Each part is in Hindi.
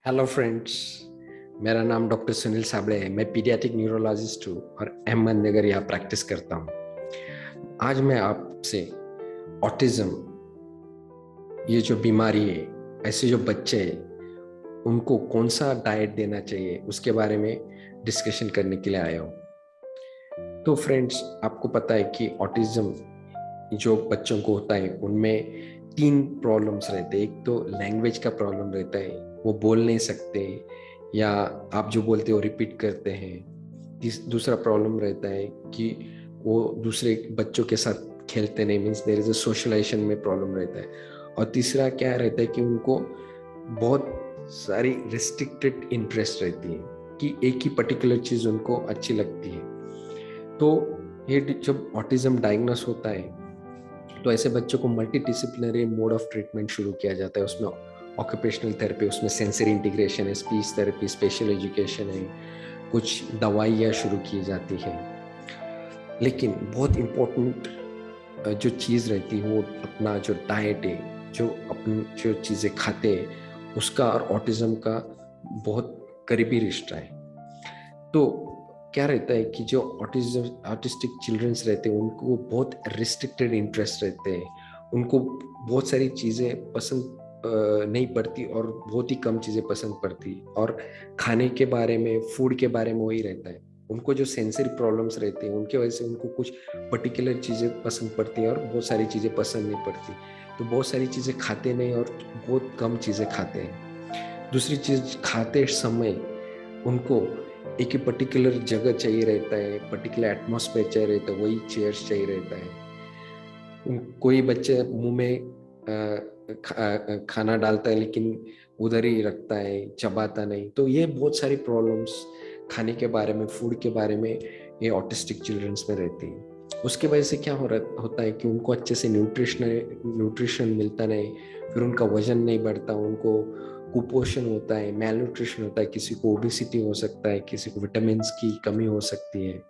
Hello friends. मेरा नाम डॉक्टर सुनील साबड़े है। मैं पीडियाट्रिक न्यूरोलॉजिस्ट हूँ और अहमदनगर यहाँ प्रैक्टिस करता हूँ। आज मैं आपसे ऑटिज्म, ये जो बीमारी है, ऐसे जो बच्चे हैं उनको कौन सा डाइट देना चाहिए उसके बारे में डिस्कशन करने के लिए आया हूँ। तो फ्रेंड्स, आपको पता है कि ऑटिज्म जो बच्चों को होता है उनमें तीन प्रॉब्लम्स रहते हैं। एक तो लैंग्वेज का प्रॉब्लम रहता है, वो बोल नहीं सकते या आप जो बोलते हो रिपीट करते हैं। दूसरा प्रॉब्लम रहता है कि वो दूसरे बच्चों के साथ खेलते नहीं, means there is a socialization में प्रॉब्लम रहता है। और तीसरा क्या रहता है कि उनको बहुत सारी रिस्ट्रिक्टेड इंटरेस्ट रहती है कि एक ही पर्टिकुलर चीज़ उनको अच्छी लगती है। तो ये जब ऑटिज्म डायग्नोस होता है तो ऐसे बच्चों को multi disciplinary mode of treatment शुरू किया जाता है। उसमें ऑक्यूपेशनल थेरेपी, उसमें सेंसरी इंटीग्रेशन है, स्पीच थेरेपी, स्पेशल एजुकेशन है, कुछ दवाइयाँ शुरू की जाती है। लेकिन बहुत इम्पोर्टेंट जो चीज़ रहती है वो अपना जो डाइट है, जो अपनी जो चीज़ें खाते हैं उसका और ऑटिज्म का बहुत करीबी रिश्ता है। तो क्या रहता है कि जो ऑटिस्टिक चिल्ड्रंस रहते हैं उनको बहुत रिस्ट्रिक्टेड इंटरेस्ट रहते हैं। उनको बहुत सारी चीज़ें पसंद नहीं पड़ती और बहुत ही कम चीज़ें पसंद पड़ती, और खाने के बारे में, फूड के बारे में वही रहता है। उनको जो सेंसरी प्रॉब्लम्स रहते हैं उनके वजह से उनको कुछ पर्टिकुलर चीज़ें पसंद पड़ती हैं और बहुत सारी चीज़ें पसंद नहीं पड़ती। तो बहुत सारी चीज़ें खाते नहीं और बहुत कम चीज़ें खाते हैं। दूसरी चीज़, खाते समय उनको एक ही पर्टिकुलर जगह चाहिए रहता है, पर्टिकुलर एटमॉस्फेयर चाहिए रहता है, वही चेयर्स चाहिए रहता है। कोई बच्चे मुंह में खाना डालता है लेकिन उधर ही रखता है, चबाता नहीं। तो ये बहुत सारी प्रॉब्लम्स खाने के बारे में, फूड के बारे में ये ऑटिस्टिक चिल्ड्रंस में रहती है। उसके वजह से क्या होता है कि उनको अच्छे से न्यूट्रिशन मिलता नहीं, फिर उनका वजन नहीं बढ़ता, उनको कुपोषण होता है, मेल न्यूट्रिशन होता है, किसी को ओबेसिटी हो सकता है, किसी को विटामिन की कमी हो सकती है,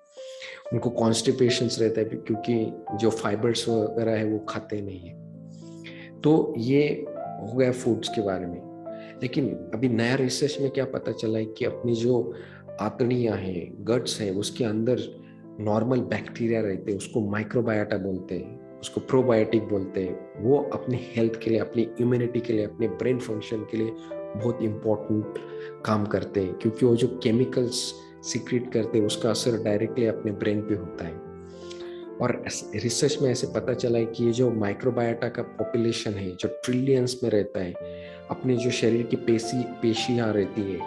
उनको कॉन्स्टिपेशंस रहता है क्योंकि जो फाइबर्स वगैरह है वो खाते नहीं है। तो ये हो गया फूड्स के बारे में। लेकिन अभी नया रिसर्च में क्या पता चला है कि अपनी जो आंतड़ियां हैं, गट्स हैं, उसके अंदर नॉर्मल बैक्टीरिया रहते हैं, उसको माइक्रोबायोटा बोलते हैं, उसको प्रोबायोटिक बोलते हैं। वो अपनी हेल्थ के लिए, अपनी इम्यूनिटी के लिए, अपने ब्रेन फंक्शन के लिए बहुत इंपॉर्टेंट काम करते हैं, क्योंकि वो जो केमिकल्स सीक्रेट करते हैं उसका असर डायरेक्टली अपने ब्रेन पे होता है। और रिसर्च में ऐसे पता चला है कि ये जो माइक्रोबायोटा का पॉपुलेशन है, जो ट्रिलियंस में रहता है, अपने जो शरीर की पेशियां रहती है,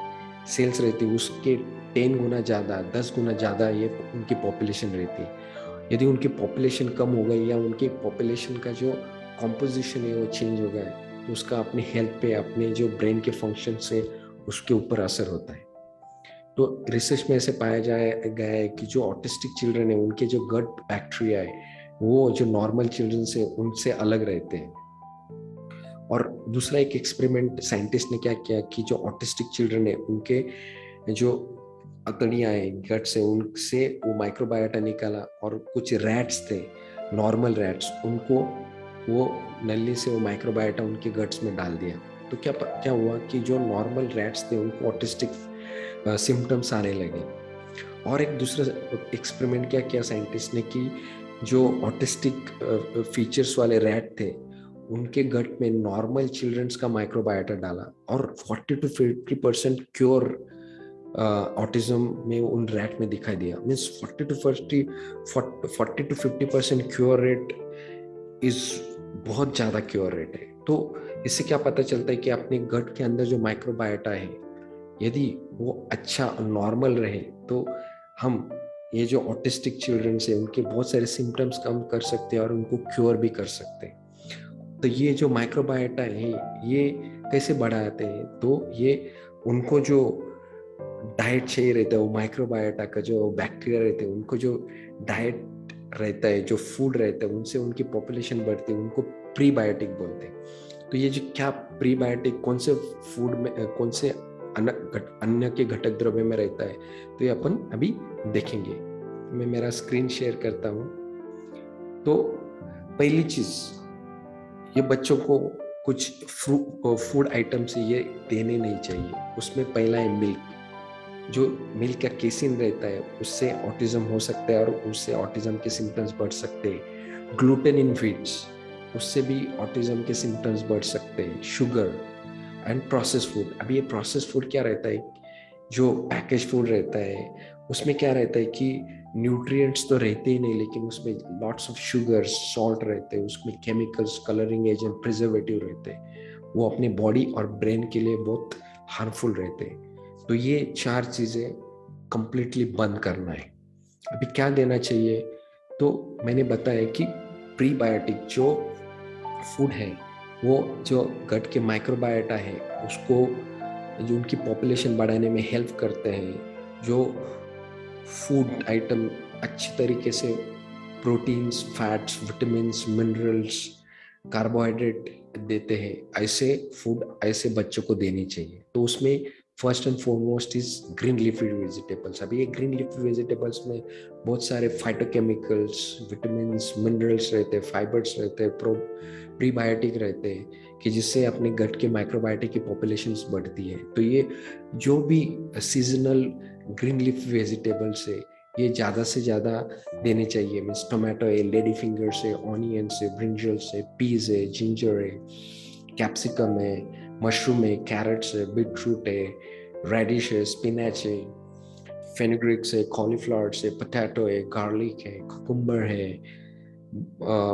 सेल्स रहती है, उसके 10 गुना ज़्यादा, 10 गुना ज़्यादा ये उनकी पॉपुलेशन रहती है। यदि उनकी पॉपुलेशन कम हो गई या उनकी पॉपुलेशन का जो कॉम्पोजिशन है वो चेंज हो गया है, तो उसका अपने हेल्थ पे, अपने जो ब्रेन के फंक्शन से उसके ऊपर असर होता है। तो रिसर्च में ऐसे पाया गया है कि जो ऑटिस्टिक चिल्ड्रन है उनके जो गट बैक्टीरिया है वो जो नॉर्मल चिल्ड्रन से उनसे अलग रहते हैं। और दूसरा एक एक्सपेरिमेंट साइंटिस्ट ने क्या किया कि जो ऑटिस्टिक चिल्ड्रन है उनके जो अतड़ियाँ हैं गट से, उनसे वो माइक्रोबायोटा निकाला, और कुछ रैट्स थे, नॉर्मल रैट्स, उनको वो नली से वो माइक्रोबायोटा उनके गट्स में डाल दिया। तो क्या हुआ कि जो नॉर्मल रैट्स थे उनको ऑटिस्टिक सिम्टम्स आने लगे। और एक दूसरा एक्सपेरिमेंट क्या किया साइंटिस्ट ने कि जो ऑटिस्टिक फीचर्स वाले रैट थे उनके गट में नॉर्मल चिल्ड्रंस का माइक्रोबायोटा डाला, और 40 to 50% क्योर ऑटिज्म में उन रैट में दिखाई दिया। Means 40 to 50% cure rate is बहुत ज़्यादा क्योर रेट है। तो इससे क्या पता चलता है कि अपने गट के अंदर जो माइक्रोबायोटा है यदि वो अच्छा नॉर्मल रहे तो हम ये जो ऑटिस्टिक चिल्ड्रन से उनके बहुत सारे सिम्टम्स कम कर सकते हैं और उनको क्योर भी कर सकते हैं। तो ये जो माइक्रोबायोटा है ये कैसे बढ़ाते हैं, तो ये उनको जो डाइट चाहिए रहता है, वो माइक्रोबायोटा का जो बैक्टीरिया रहते हैं उनको जो डाइट रहता है, जो फूड रहता है, उनसे उनकी पॉपुलेशन बढ़ती है, उनको प्रीबायोटिक बोलते हैं। तो ये जो क्या प्रीबायोटिक कौन से फूड में, कौन से अन्न के घटक द्रव्य में रहता है, तो ये अपन अभी देखेंगे। मैं मेरा स्क्रीन शेयर करता हूँ। तो पहली चीज, ये बच्चों को कुछ फूड आइटम से ये देने नहीं चाहिए। उसमें पहला है मिल्क। जो मिल्क का केसिन रहता है उससे ऑटिज्म हो सकता है और उससे ऑटिज्म के सिम्टम्स बढ़ सकते हैं। ग्लूटेन इन फीड्स, उससे भी ऑटिज्म के सिम्टम्स बढ़ सकते हैं। Sugar and process food. अभी ये प्रोसेस फूड क्या रहता है, जो पैकेज फूड रहता है उसमें क्या रहता है कि न्यूट्रिएंट्स तो रहते ही नहीं, लेकिन उसमें लॉट्स ऑफ शुगर सॉल्ट रहते हैं, उसमें केमिकल्स, कलरिंग एजेंट, प्रिजर्वेटिव रहते हैं। वो अपने बॉडी और ब्रेन के लिए बहुत हार्मफुल रहते हैं। तो ये 4 चीज़ें कंप्लीटली बंद करना है। अभी क्या देना चाहिए, तो मैंने बताया कि प्रीबायोटिक जो फूड है, वो जो गट के माइक्रोबायोटा है उसको, जो उनकी पॉपुलेशन बढ़ाने में हेल्प करते हैं। जो फूड आइटम अच्छी तरीके से proteins, fats, vitamins, minerals, carbohydrate देते हैं, ऐसे फूड ऐसे बच्चों को देनी चाहिए। तो उसमें first and foremost is green leafy vegetables. अभी ये ग्रीन लीफी वेजिटेबल्स में बहुत सारे फाइटोकेमिकल्स, विटामिन्स, मिनरल्स रहते हैं, फाइबर्स रहते हैं, प्रीबायोटिक रहते हैं, कि जिससे अपने गट के माइक्रोबायोटिक की पॉपुलेशंस बढ़ती है। तो ये जो भी सीजनल ग्रीन लीफी वेजिटेबल्स है ये ज़्यादा से ज़्यादा देने चाहिए। मीन्स टोमेटो है, लेडी फिंगर्स है, ऑनियंस है, ब्रिंजल्स है, पीज है, जिंजर है, कैप्सिकम है, मशरूम है, कैरेट्स है, बीटरूट है, रेडिश है, स्पिनच है, फेनुग्रिक्स है, कॉलीफ्लावर्स है, पोटैटो है, गार्लिक है, कुकुम्बर है,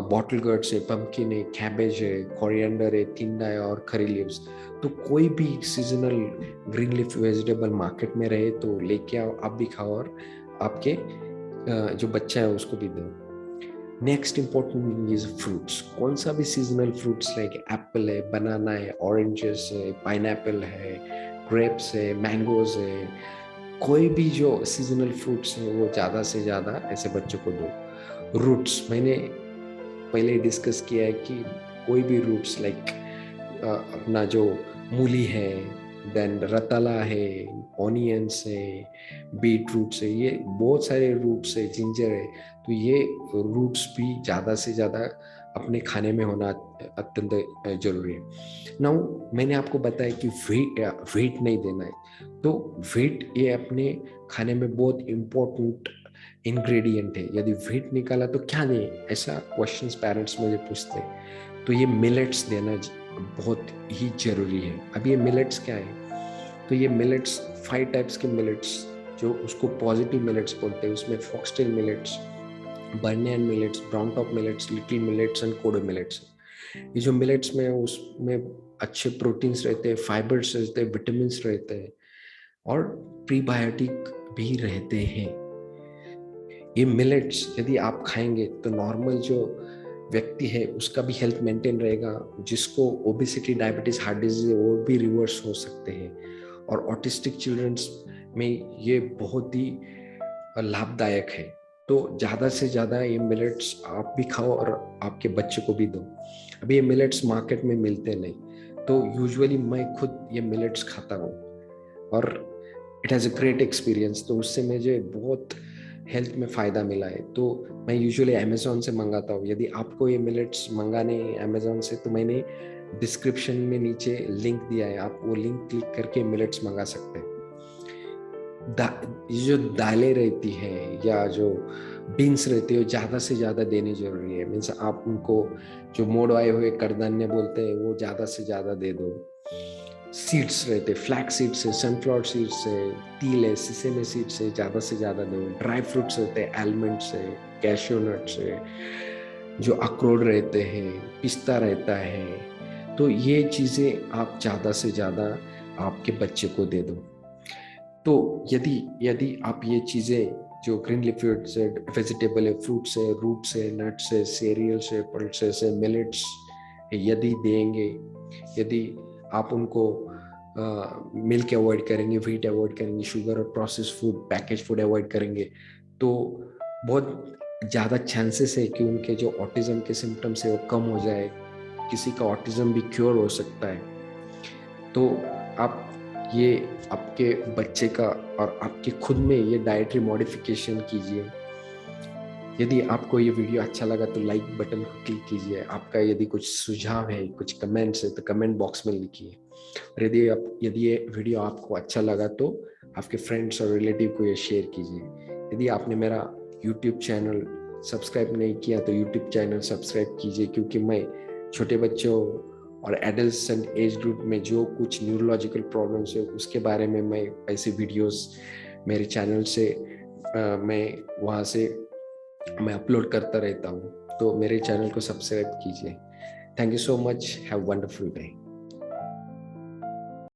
बॉटल गर्ड्स है, पम्पकिन है, कैबेज है, कोरिएंडर है, टिंडा है और करी लीव्स। तो कोई भी seasonal green leaf vegetable market में रहे तो लेके आओ, आप भी खाओ और आपके जो बच्चा है उसको भी दो। Next important thing is fruits. कौन सा भी सीजनल फ्रूट्स लाइक एप्पल है, बनाना है, ऑरेंजेस है, पाइनएप्पल है, ग्रेप्स है, मैंगोज है, कोई भी जो सीजनल फ्रूट्स है वो ज़्यादा से ज़्यादा ऐसे बच्चों को दो। रूट्स मैंने पहले डिस्कस किया है कि कोई भी रूट्स लाइक अपना जो मूली है, देन रताला है, ऑनियंस है, बीट रूट्स है, ये बहुत सारे रूट्स है, जिंजर है। तो ये रूट्स भी ज़्यादा से ज़्यादा अपने खाने में होना अत्यंत जरूरी है। नाउ मैंने आपको बताया कि वेट नहीं देना है। तो वेट ये अपने खाने में बहुत इम्पोर्टेंट इंग्रेडिएंट है। यदि वेट निकाला तो क्या दें, ऐसा क्वेश्चंस पेरेंट्स मुझे पूछते हैं। तो ये मिलेट्स देना बहुत ही जरूरी है। अब ये मिलेट्स क्या है, तो ये मिलेट्स 5 टाइप्स के मिलेट्स, जो उसको पॉजिटिव मिलेट्स बोलते हैं, उसमें foxtail millets, barnyard millets, brown top millets, little millets and kodo millets. ये जो मिलेट्स में उसमें अच्छे प्रोटीन्स रहते हैं, फाइबर्स रहते हैं, विटामिन रहते हैं और प्रीबायोटिक भी रहते हैं। ये मिलेट्स यदि आप खाएंगे तो नॉर्मल जो व्यक्ति है उसका भी हेल्थ मेंटेन रहेगा, जिसको ओबेसिटी, डायबिटीज, हार्ट डिजीज है वो भी रिवर्स हो सकते हैं। और ऑटिस्टिक चिल्ड्रंस में ये बहुत ही लाभदायक है। तो ज़्यादा से ज़्यादा ये मिलेट्स आप भी खाओ और आपके बच्चे को भी दो। अभी ये मिलेट्स मार्केट में मिलते नहीं, तो यूजुअली मैं खुद ये मिलेट्स खाता हूँ और it has a great experience. तो उससे मुझे बहुत हेल्थ में फ़ायदा मिला है। तो मैं यूजुअली अमेज़ॉन से मंगाता हूँ। यदि आपको ये मिलेट्स मंगाने अमेज़ॉन से, तो मैंने डिस्क्रिप्शन में नीचे लिंक दिया है, आप वो लिंक क्लिक करके मिलेट्स मंगा सकते हैं। ये जो दालें रहती हैं या जो बीन्स रहती है, ज़्यादा से ज़्यादा देनी जरूरी है। मीन्स आप उनको जो मोड़ आए हुए करदान्य बोलते हैं वो ज़्यादा से ज़्यादा दे दो। सीड्स रहते, फ्लैक्स सीड्स है, सनफ्लावर सीड्स है, तिल है, सिसेमे सीड्स है, ज़्यादा से ज़्यादा दो। ड्राई फ्रूट्स रहते हैं, आलमंड्स है, कैशियो नट्स है, जो अखरोट रहते हैं, पिस्ता रहता है। तो ये चीज़ें आप ज़्यादा से ज़्यादा आपके बच्चे को दे दो। तो यदि यदि आप ये चीज़ें जो ग्रीन लीफी वेजिटेबल है, फ्रूट्स है, रूट्स है, नट्स है, सीरियल्स है, पल्सेस है, मिलेट्स यदि देंगे, यदि आप उनको मिल्क अवॉइड करेंगे, व्हीट अवॉइड करेंगे, शुगर और process food, package food avoid करेंगे, तो बहुत ज़्यादा चांसेस है कि उनके जो ऑटिज्म के सिम्टम्स है वो कम हो जाए। किसी का ऑटिज्म भी क्योर हो सकता है। तो आप ये आपके बच्चे का और आपके खुद में ये डाइटरी मॉडिफिकेशन कीजिए। यदि आपको ये वीडियो अच्छा लगा तो लाइक बटन को क्लिक कीजिए। आपका यदि कुछ सुझाव है, कुछ कमेंट्स है तो कमेंट बॉक्स में लिखिए। और यदि ये वीडियो आपको अच्छा लगा तो आपके फ्रेंड्स और रिलेटिव को ये शेयर कीजिए। यदि आपने मेरा यूट्यूब चैनल सब्सक्राइब नहीं किया तो यूट्यूब चैनल सब्सक्राइब कीजिए, क्योंकि मैं छोटे बच्चों और एडल्ट एज ग्रुप में जो कुछ न्यूरोलॉजिकल प्रॉब्लम्स है उसके बारे में मैं ऐसे वीडियोस मेरे चैनल से मैं वहाँ से मैं अपलोड करता रहता हूँ। तो मेरे चैनल को सब्सक्राइब कीजिए। Thank you so much. Have wonderful day.